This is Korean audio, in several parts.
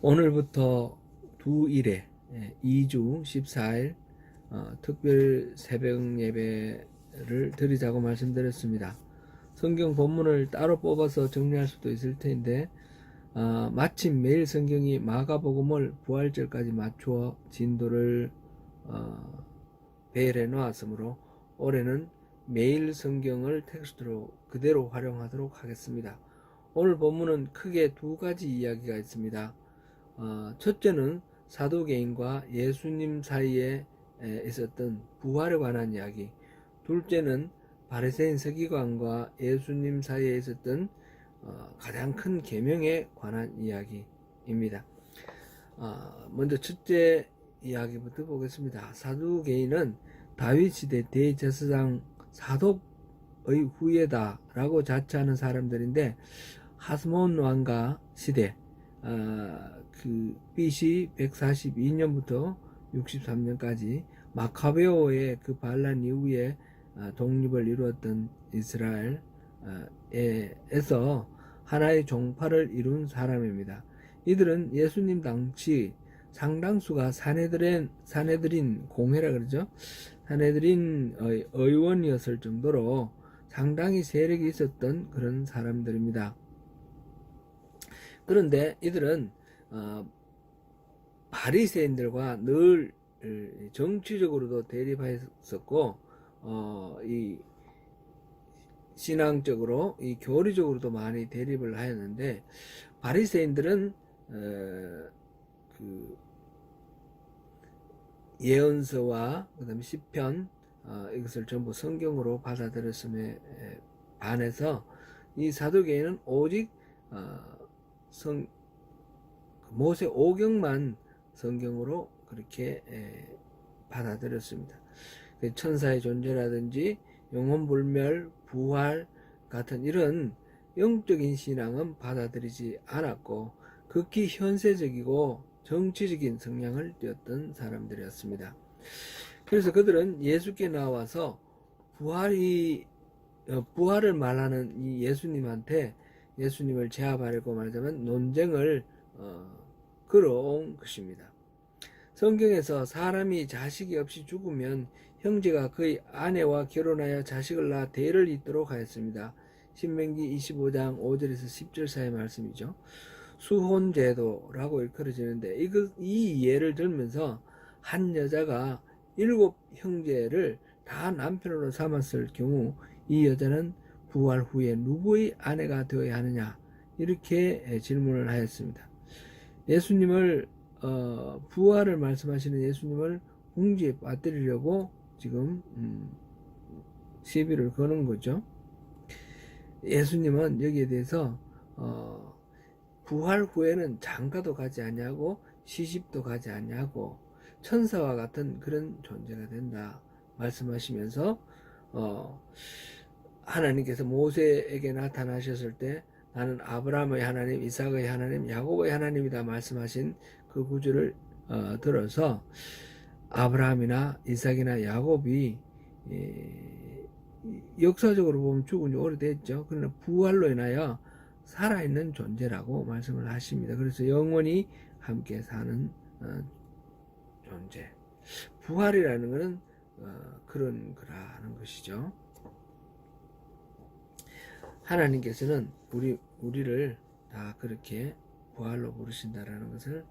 오늘부터 두 일에 2주 14일 특별 새벽 예배를 드리자고 말씀드렸습니다. 성경 본문을 따로 뽑아서 정리할 수도 있을 텐데 마침 매일 성경이 마가복음을 부활절까지 맞추어 진도를 배열해 놓았으므로 올해는 매일 성경을 텍스트로 그대로 활용하도록 하겠습니다. 오늘 본문은 크게 두 가지 이야기가 있습니다. 첫째는 사도개인과 예수님 사이에 있었던 부활에 관한 이야기, 둘째는 바리새인 서기관과 예수님 사이에 있었던 가장 큰 계명에 관한 이야기입니다. 먼저 첫째 이야기부터 보겠습니다. 사두개인은 다윗 시대 대제사장 사독의 후예다 라고 자처하는 사람들인데, 하스몬 왕가 시대 BC 142년부터 63년까지 마카베오의 그 반란 이후에 독립을 이루었던 이스라엘에서 하나의 종파를 이룬 사람입니다. 이들은 예수님 당시 상당수가 사내들인 공회라 그러죠. 사내들인의 의원이었을 정도로 상당히 세력이 있었던 그런 사람들입니다. 그런데 이들은 바리새인들과 늘 정치적으로도 대립했었고, 이 신앙적으로, 이 교리적으로도 많이 대립을 하였는데, 바리새인들은 그 예언서와 그다음에 시편 이것을 전부 성경으로 받아들였음에 반해서 이 사두개인은 오직 모세 오경만 성경으로 그렇게 받아들였습니다. 천사의 존재라든지 영혼불멸, 부활 같은 이런 영적인 신앙은 받아들이지 않았고, 극히 현세적이고 정치적인 성향을 띄었던 사람들이었습니다. 그래서 그들은 예수께 나와서 부활을 말하는 이 예수님한테 예수님을 제압하려고 말하자면 논쟁을 걸어온 것입니다. 성경에서 사람이 자식이 없이 죽으면 형제가 그의 아내와 결혼하여 자식을 낳아 대를 잇도록 하였습니다. 신명기 25장 5절에서 10절 사이의 말씀이죠. 수혼제도라고 일컬어지는데, 이 예를 들면서 한 여자가 7 형제를 다 남편으로 삼았을 경우 이 여자는 부활 후에 누구의 아내가 되어야 하느냐, 이렇게 질문을 하였습니다. 예수님을 부활을 말씀하시는 예수님을 궁지에 빠뜨리려고 지금 시비를 거는 거죠. 예수님은 여기에 대해서 부활 후에는 장가도 가지 않냐고 시집도 가지 않냐고 천사와 같은 그런 존재가 된다 말씀하시면서 하나님께서 모세에게 나타나셨을 때 나는 아브라함의 하나님, 이삭의 하나님, 야곱의 하나님이다 말씀하신 그 구절을 들어서 아브라함이나 이삭이나 야곱이 역사적으로 보면 죽은 지 오래됐죠. 그러나 부활로 인하여 살아있는 존재라고 말씀을 하십니다. 그래서 영원히 함께 사는 존재. 부활이라는 것은 그런 거라는 것이죠. 하나님께서는 우리를 다 그렇게 부활로 부르신다라는 것을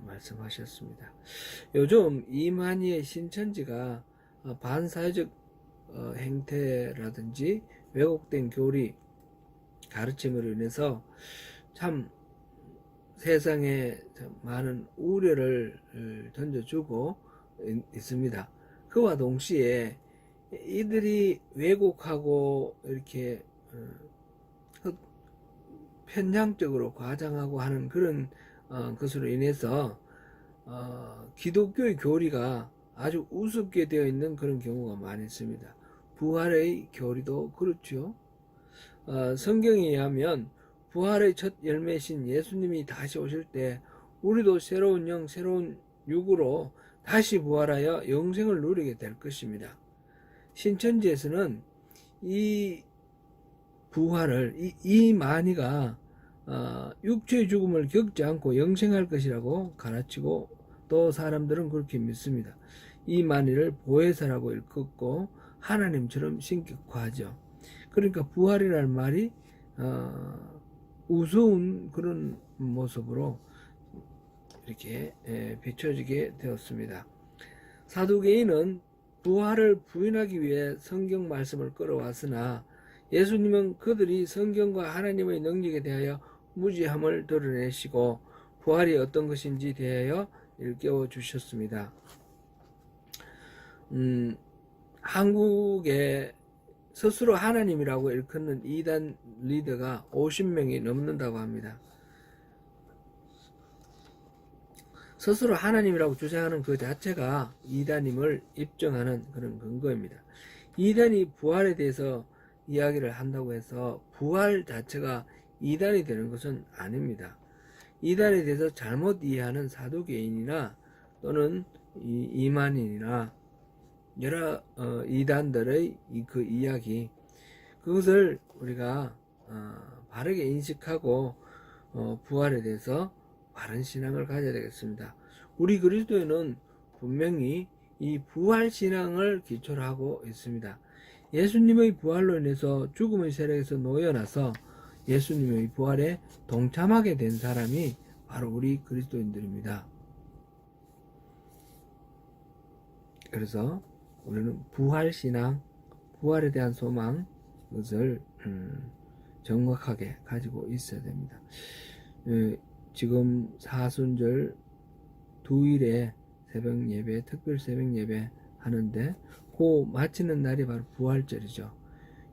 말씀하셨습니다. 요즘 이만희의 신천지가 반사회적 행태라든지 왜곡된 교리 가르침으로 인해서 참 세상에 많은 우려를 던져주고 있습니다. 그와 동시에 이들이 왜곡하고 이렇게 편향적으로 과장하고 하는 그런 것으로 인해서 기독교의 교리가 아주 우습게 되어 있는 그런 경우가 많이 있습니다. 부활의 교리도 그렇죠. 성경에 의하면 부활의 첫 열매신 예수님이 다시 오실 때 우리도 새로운 영, 새로운 육으로 다시 부활하여 영생을 누리게 될 것입니다. 신천지에서는 이 부활을 이 만희가 육체의 죽음을 겪지 않고 영생할 것이라고 가르치고 또 사람들은 그렇게 믿습니다. 이 만일을 보혜사라고 일컫고 하나님처럼 신격화하죠. 그러니까 부활이라는 말이 우스운 그런 모습으로 이렇게 비춰지게 되었습니다. 사두개인은 부활을 부인하기 위해 성경 말씀을 끌어왔으나 예수님은 그들이 성경과 하나님의 능력에 대하여 무지함을 드러내시고 부활이 어떤 것인지 대하여 일깨워 주셨습니다. 한국에 스스로 하나님이라고 일컫는 이단 리더가 50명이 넘는다고 합니다. 스스로 하나님이라고 주장하는 그 자체가 이단임을 입증하는 그런 근거입니다. 이단이 부활에 대해서 이야기를 한다고 해서 부활 자체가 이단이 되는 것은 아닙니다. 이단에 대해서 잘못 이해하는 사두개인이나 또는 이만인이나 여러 이단들의 그 이야기, 그것을 우리가 바르게 인식하고 부활에 대해서 바른 신앙을 가져야 되겠습니다. 우리 그리스도인은 분명히 이 부활 신앙을 기초로 하고 있습니다. 예수님의 부활로 인해서 죽음의 세력에서 놓여나서 예수님의 부활에 동참하게 된 사람이 바로 우리 그리스도인들입니다. 그래서 우리는 부활 신앙, 부활에 대한 소망, 그것을 정확하게 가지고 있어야 됩니다. 지금 사순절 두일에 새벽 예배, 특별 새벽 예배 하는데 그 마치는 날이 바로 부활절이죠.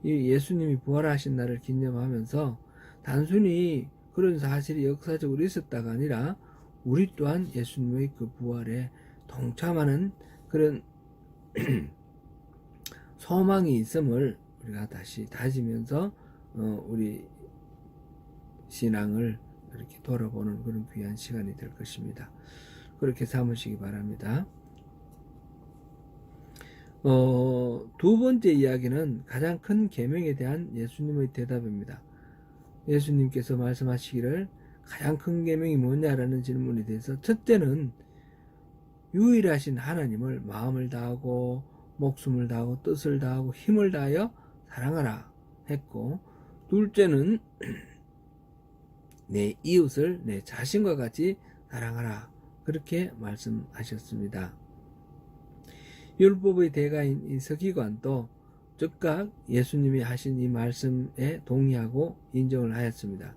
이 예수님이 부활하신 날을 기념하면서 단순히 그런 사실이 역사적으로 있었다가 아니라 우리 또한 예수님의 그 부활에 동참하는 그런 소망이 있음을 우리가 다시 다지면서 우리 신앙을 이렇게 돌아보는 그런 귀한 시간이 될 것입니다. 그렇게 삼으시기 바랍니다. 두 번째 이야기는 가장 큰 계명에 대한 예수님의 대답입니다. 예수님께서 말씀하시기를 가장 큰 계명이 뭐냐라는 질문에 대해서 첫째는 유일하신 하나님을 마음을 다하고 목숨을 다하고 뜻을 다하고 힘을 다하여 사랑하라 했고, 둘째는 내 이웃을 내 자신과 같이 사랑하라 그렇게 말씀하셨습니다. 율법의 대가인 이 서기관도 즉각 예수님이 하신 이 말씀에 동의하고 인정을 하였습니다.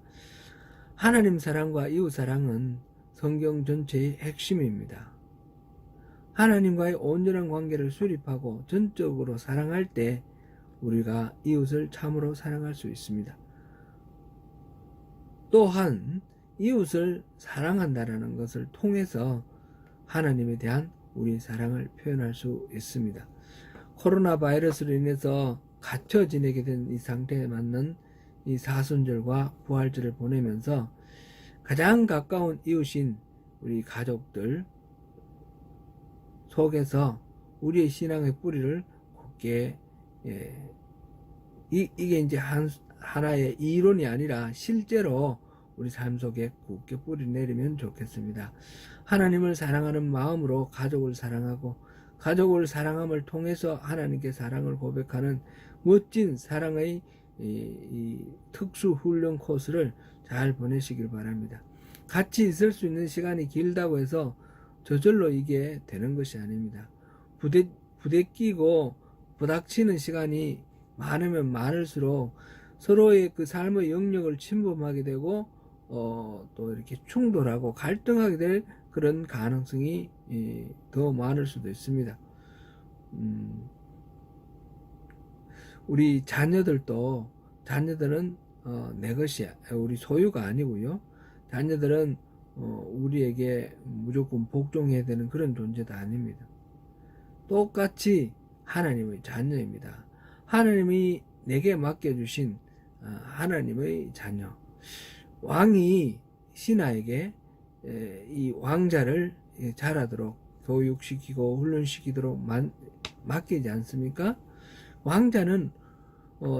하나님 사랑과 이웃 사랑은 성경 전체의 핵심입니다. 하나님과의 온전한 관계를 수립하고 전적으로 사랑할 때 우리가 이웃을 참으로 사랑할 수 있습니다. 또한 이웃을 사랑한다라는 것을 통해서 하나님에 대한 우리 사랑을 표현할 수 있습니다. 코로나 바이러스로 인해서 갇혀 지내게 된 이 상태에 맞는 이 사순절과 부활절을 보내면서 가장 가까운 이웃인 우리 가족들 속에서 우리의 신앙의 뿌리를 굳게 이게 이제 하나의 이론이 아니라 실제로 우리 삶 속에 굳게 뿌리 내리면 좋겠습니다. 하나님을 사랑하는 마음으로 가족을 사랑하고 가족을 사랑함을 통해서 하나님께 사랑을 고백하는 멋진 사랑의 이 특수 훈련 코스를 잘 보내시길 바랍니다. 같이 있을 수 있는 시간이 길다고 해서 저절로 이게 되는 것이 아닙니다. 부대끼고 부닥치는 시간이 많으면 많을수록 서로의 그 삶의 영역을 침범하게 되고 또 이렇게 충돌하고 갈등하게 될 그런 가능성이 더 많을 수도 있습니다. 우리 자녀들은 내 것이야, 우리 소유가 아니고요. 자녀들은 우리에게 무조건 복종해야 되는 그런 존재도 아닙니다. 똑같이 하나님의 자녀입니다. 하나님이 내게 맡겨주신 하나님의 자녀. 왕이 신하에게 이 왕자를 자라도록 교육시키고 훈련시키도록 맡기지 않습니까? 왕자는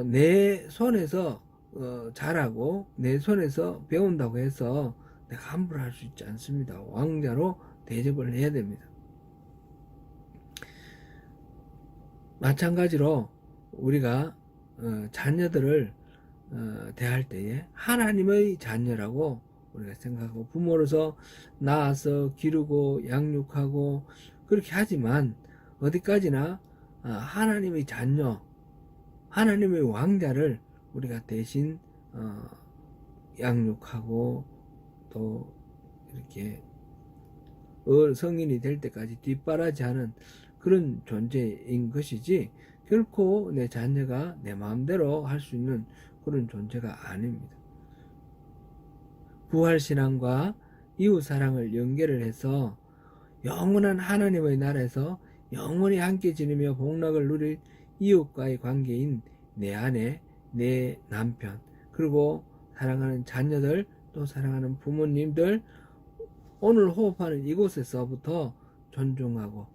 내 손에서 잘하고 내 손에서 배운다고 해서 내가 함부로 할 수 있지 않습니다. 왕자로 대접을 해야 됩니다. 마찬가지로 우리가 자녀들을 대할 때에 하나님의 자녀라고 우리가 생각하고 부모로서 낳아서 기르고 양육하고 그렇게 하지만 어디까지나 하나님의 자녀, 하나님의 왕자를 우리가 대신 양육하고 또 이렇게 성인이 될 때까지 뒷바라지하는 그런 존재인 것이지 결코 내 자녀가 내 마음대로 할 수 있는 그런 존재가 아닙니다. 부활신앙과 이웃사랑을 연결을 해서 영원한 하나님의 나라에서 영원히 함께 지내며 복락을 누릴 이웃과의 관계인 내 아내, 내 남편, 그리고 사랑하는 자녀들, 또 사랑하는 부모님들, 오늘 호흡하는 이곳에서부터 존중하고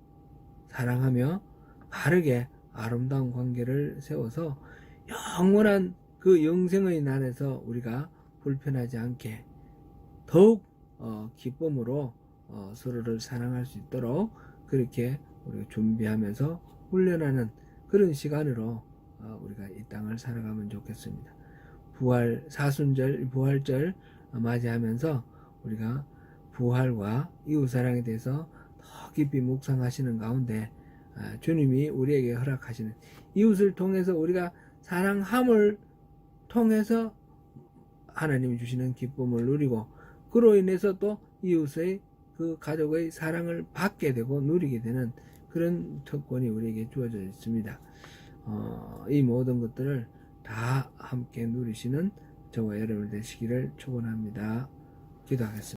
사랑하며 바르게 아름다운 관계를 세워서 영원한 그 영생의 날에서 우리가 불편하지 않게 더욱 기쁨으로 서로를 사랑할 수 있도록 그렇게 우리가 준비하면서 훈련하는 그런 시간으로 우리가 이 땅을 살아가면 좋겠습니다. 사순절, 부활절 맞이하면서 우리가 부활과 이웃사랑에 대해서 더 깊이 묵상하시는 가운데 주님이 우리에게 허락하시는 이웃을 통해서 우리가 사랑함을 통해서 하나님이 주시는 기쁨을 누리고 그로 인해서 또 이웃의 그 가족의 사랑을 받게 되고 누리게 되는 그런 특권이 우리에게 주어져 있습니다. 이 모든 것들을 다 함께 누리시는 저와 여러분 되시기를 축원합니다. 기도하겠습니다.